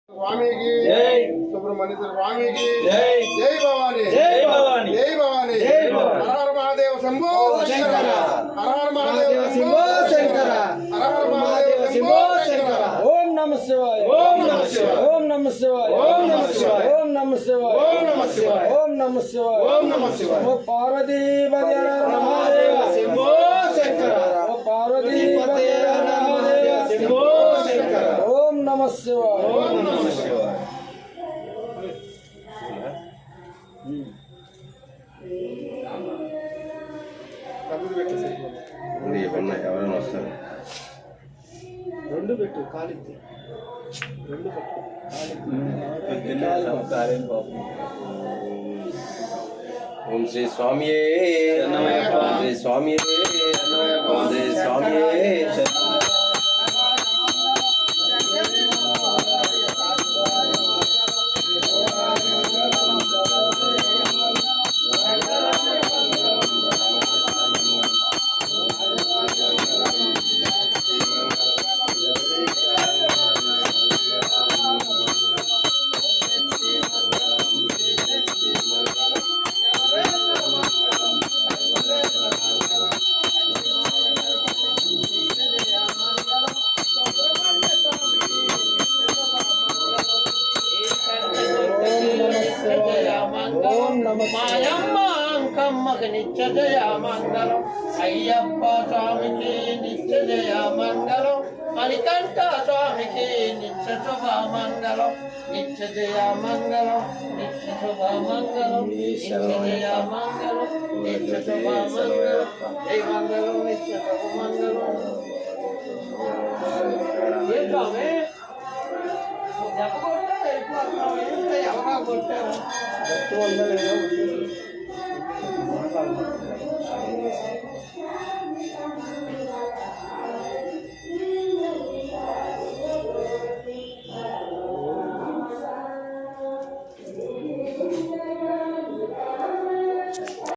स्वामी की जय। सुब्रमण्य स्वामी की जय। जय भवानी जय भवानी। जय भवानी जय भवानी। हर हर महादेव शंभो शंकर हर हर महादेव शंभो शंकर हर हर महादेव शंभो शंकर ओम नमः शिवाय ओम नमः शिवाय ओम नमः शिवाय ओम नमः शिवाय ओम नमः शिवाय ओम नमः शिवाय ओम नमः शिवाय ओम नमः शिवाय ओ पार्वती पते महादेव शंभो शंकर ओ पार्वती पते महादेव शंभो शंकर ओम नमः शिवाय ओम नमः शिवाय ఎవరైనా వస్తారు రెండు పెట్టు కాలికి రెండు పెట్టు ఓం శ్రీ స్వామియే ఓం శ్రీ స్వామియే ఓం శ్రీ స్వామియే నిత్య జయ మంగళం అయ్యప్ప స్వామికి నిత్య జయ మంగళం మణికంఠ స్వామికి నిత్య శుభ మంగళం నిత్య జయ మంగళం నిత్య శుభ మంగళం నిత్య జయ మంగళం నిత్య శుభ మంగళం జయ మంగళం నిత్య శుభ మంగళం ఏ స్వామి ఎవరా కొట్టారు